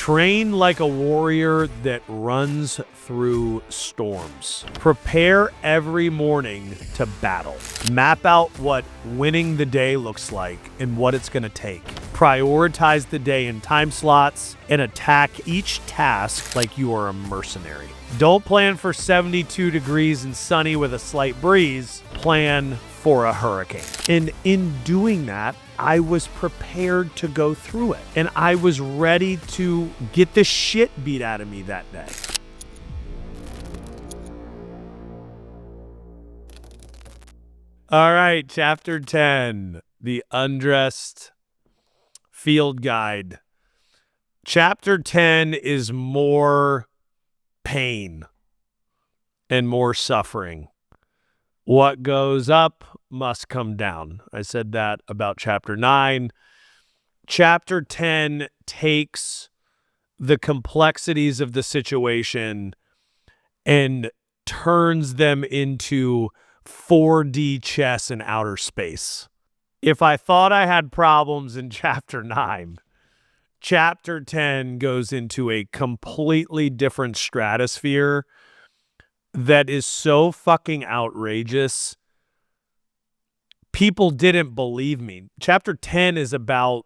Train like a warrior that runs through storms. Prepare every morning to battle. Map out what winning the day looks like and what it's going to take. Prioritize the day in time slots and attack each task like you are a mercenary. Don't plan for 72 degrees and sunny with a slight breeze. Plan for a hurricane. And in doing that, I was prepared to go through it. And I was ready to get the shit beat out of me that day. All right, chapter 10, the Undressed Field Guide. Chapter 10 is more pain and more suffering. What goes up must come down. I said that about chapter 9. Chapter 10 takes the complexities of the situation and turns them into 4D chess in outer space. If I thought I had problems in chapter 9, chapter 10 goes into a completely different stratosphere that is so fucking outrageous. People didn't believe me. Chapter 10 is about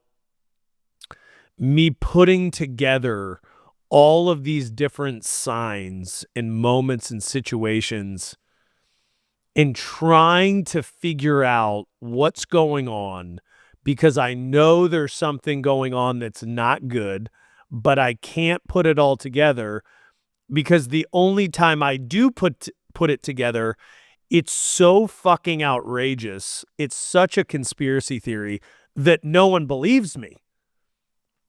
me putting together all of these different signs and moments and situations and trying to figure out what's going on, because I know there's something going on that's not good, but I can't put it all together, because the only time I do put it together, it's so fucking outrageous. It's such a conspiracy theory that no one believes me.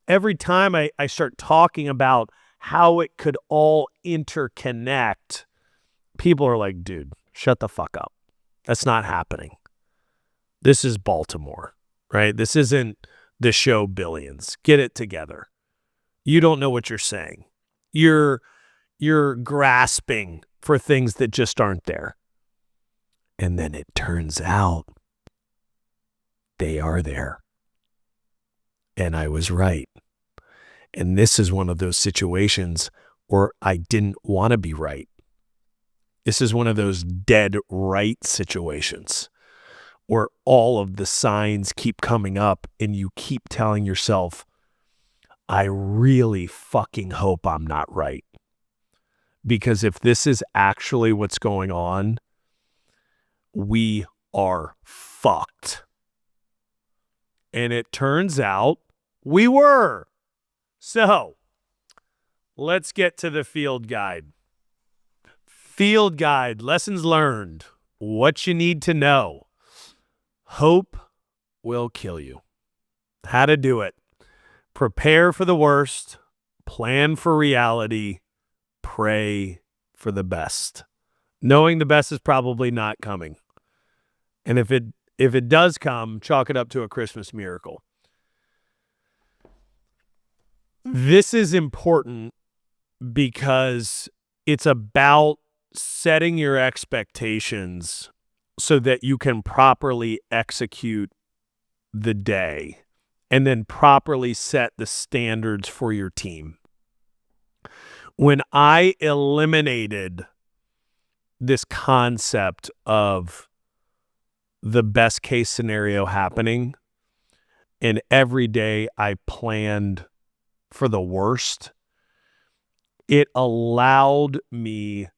Every time I start talking about how it could all interconnect, people are like, dude, shut the fuck up. That's not happening. This is Baltimore, right? This isn't the show Billions. Get it together. You don't know what you're saying. You're grasping for things that just aren't there. And then it turns out they are there. And I was right. And this is one of those situations where I didn't want to be right. This is one of those dead right situations where all of the signs keep coming up and you keep telling yourself, I really fucking hope I'm not right. Because if this is actually what's going on, we are fucked. And it turns out we were. So let's get to the field guide. Field guide, lessons learned, what you need to know. Hope will kill you. How to do it. Prepare for the worst, plan for reality, pray for the best. Knowing the best is probably not coming. And if it does come, chalk it up to a Christmas miracle. This is important because it's about setting your expectations so that you can properly execute the day and then properly set the standards for your team. When I eliminated this concept of the best case scenario happening, and every day I planned for the worst, it allowed me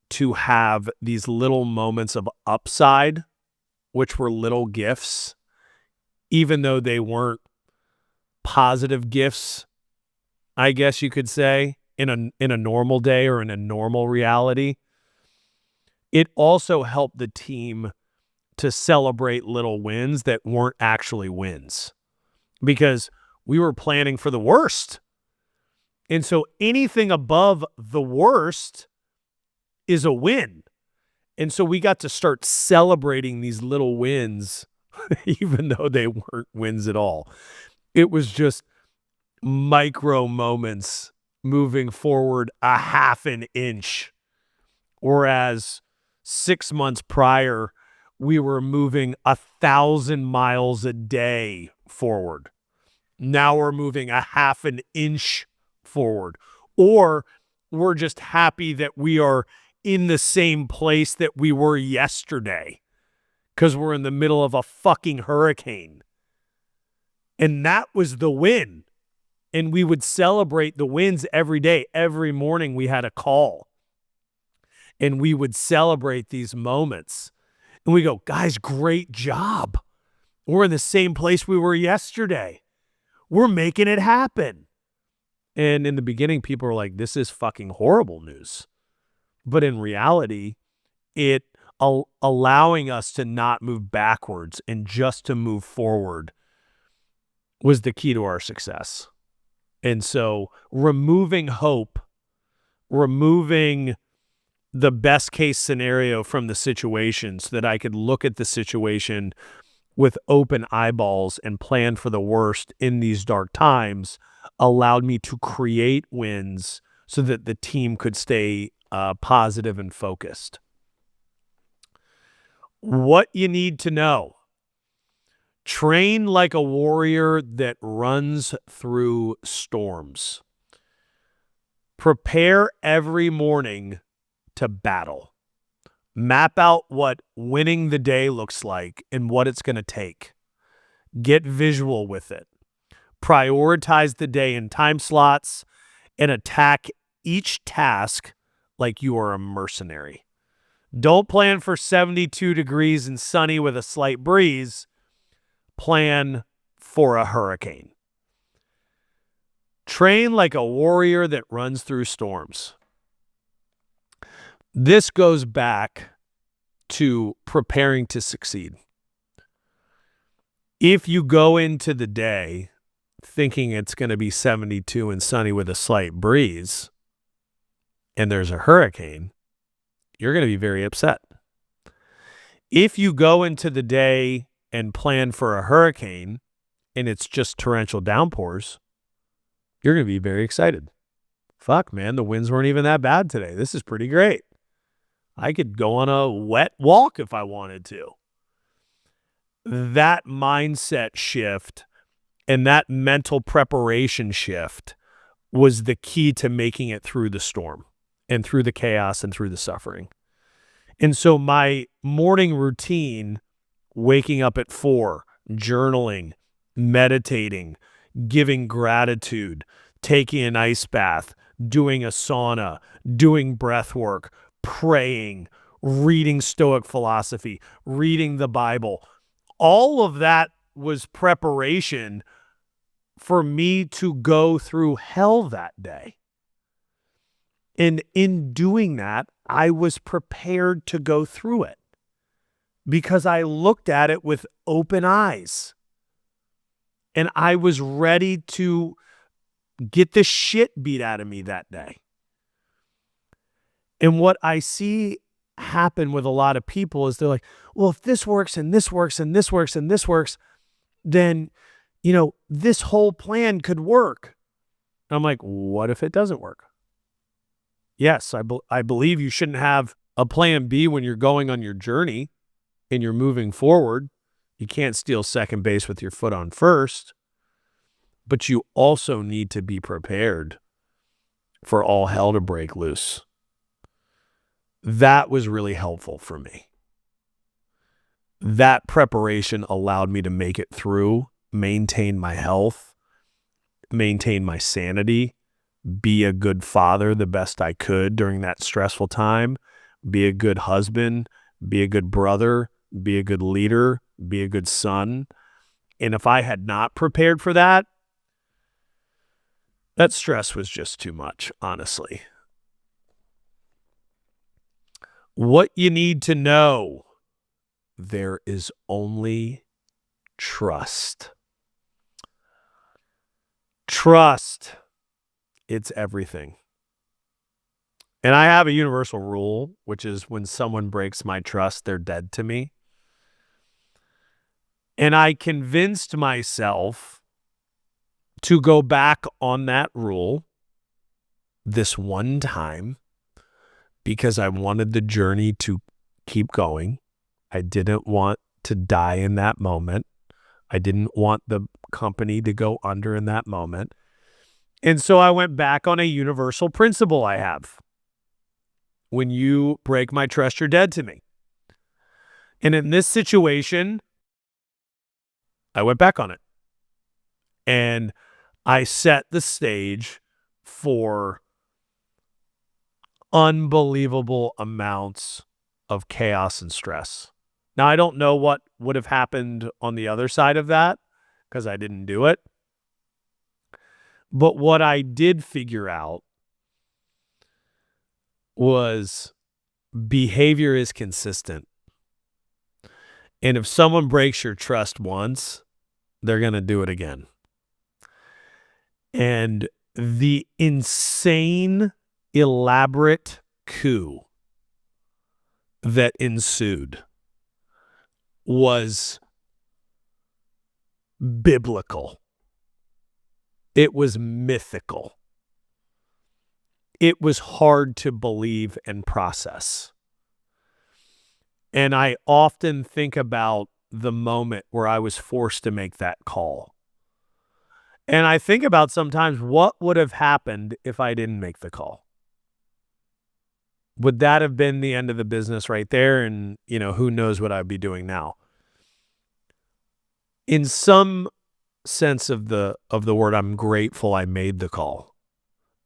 to have these little moments of upside, which were little gifts, even though they weren't positive gifts, I guess you could say, in a normal day or in a normal reality. It also helped the team to celebrate little wins that weren't actually wins, because we were planning for the worst. And so anything above the worst is a win. And so we got to start celebrating these little wins, even though they weren't wins at all. It was just micro moments moving forward a half an inch. Whereas 6 months prior, we were moving 1,000 miles a day forward. Now we're moving a half an inch forward, or we're just happy that we are in the same place that we were yesterday because we're in the middle of a fucking hurricane. And that was the win. And we would celebrate the wins every day. Every morning we had a call. And we would celebrate these moments. And we go, guys, great job. We're in the same place we were yesterday. We're making it happen. And in the beginning, people were like, this is fucking horrible news. But in reality, it allowing us to not move backwards and just to move forward was the key to our success. And so removing hope, removing the best case scenario from the situation so that I could look at the situation with open eyeballs and plan for the worst in these dark times allowed me to create wins so that the team could stay positive and focused. What you need to know. Train like a warrior that runs through storms. Prepare every morning to battle. Map out what winning the day looks like and what it's going to take. Get visual with it. Prioritize the day in time slots and attack each task like you are a mercenary. Don't plan for 72 degrees and sunny with a slight breeze. Plan for a hurricane. Train like a warrior that runs through storms. This goes back to preparing to succeed. If you go into the day thinking it's going to be 72 and sunny with a slight breeze, and there's a hurricane, you're going to be very upset. If you go into the day and plan for a hurricane and it's just torrential downpours, you're going to be very excited. Fuck, man, the winds weren't even that bad today. This is pretty great. I could go on a wet walk if I wanted to. That mindset shift and that mental preparation shift was the key to making it through the storm and through the chaos and through the suffering. And so my morning routine, waking up at 4, journaling, meditating, giving gratitude, taking an ice bath, doing a sauna, doing breath work, praying, reading Stoic philosophy, reading the Bible. All of that was preparation for me to go through hell that day. And in doing that, I was prepared to go through it because I looked at it with open eyes. And I was ready to get the shit beat out of me that day. And what I see happen with a lot of people is they're like, well, if this works and this works and this works and this works, then, this whole plan could work. I'm like, what if it doesn't work? Yes, I believe you shouldn't have a plan B when you're going on your journey and you're moving forward. You can't steal second base with your foot on first, but you also need to be prepared for all hell to break loose. That was really helpful for me. That preparation allowed me to make it through, maintain my health, maintain my sanity, be a good father the best I could during that stressful time, be a good husband, be a good brother, be a good leader, be a good son. And if I had not prepared for that, that stress was just too much, honestly. What you need to know, there is only trust. Trust. It's everything. And I have a universal rule, which is when someone breaks my trust, they're dead to me. And I convinced myself to go back on that rule this one time because I wanted the journey to keep going. I didn't want to die in that moment. I didn't want the company to go under in that moment. And so I went back on a universal principle I have. When you break my trust, you're dead to me. And in this situation, I went back on it. And I set the stage for unbelievable amounts of chaos and stress. Now, I don't know what would have happened on the other side of that because I didn't do it. But what I did figure out was behavior is consistent. And if someone breaks your trust once, they're going to do it again. And the insane, elaborate coup that ensued was biblical. It was mythical. It was hard to believe and process. And I often think about the moment where I was forced to make that call. And I think about sometimes what would have happened if I didn't make the call. Would that have been the end of the business right there? And, who knows what I'd be doing now? In some sense of the word, I'm grateful I made the call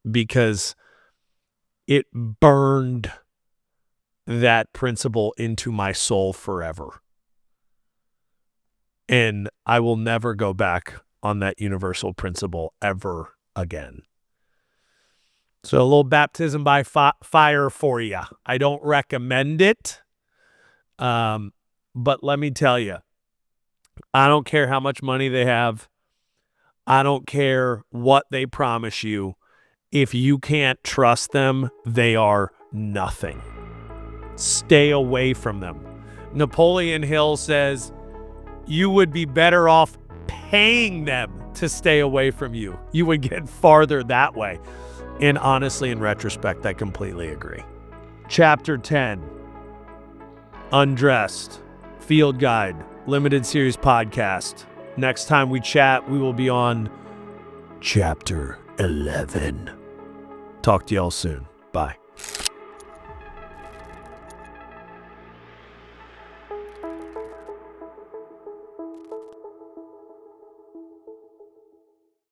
because it burned that principle into my soul forever. And I will never go back on that universal principle ever again. So a little baptism by fire for you. I don't recommend it. But let me tell you, I don't care how much money they have. I don't care what they promise you. If you can't trust them, they are nothing. Stay away from them. Napoleon Hill says, you would be better off paying them to stay away from you. You would get farther that way. And honestly, in retrospect, I completely agree. Chapter 10, Undressed Field Guide, limited series podcast. Next time we chat, we will be on Chapter 11. Talk to y'all soon. Bye.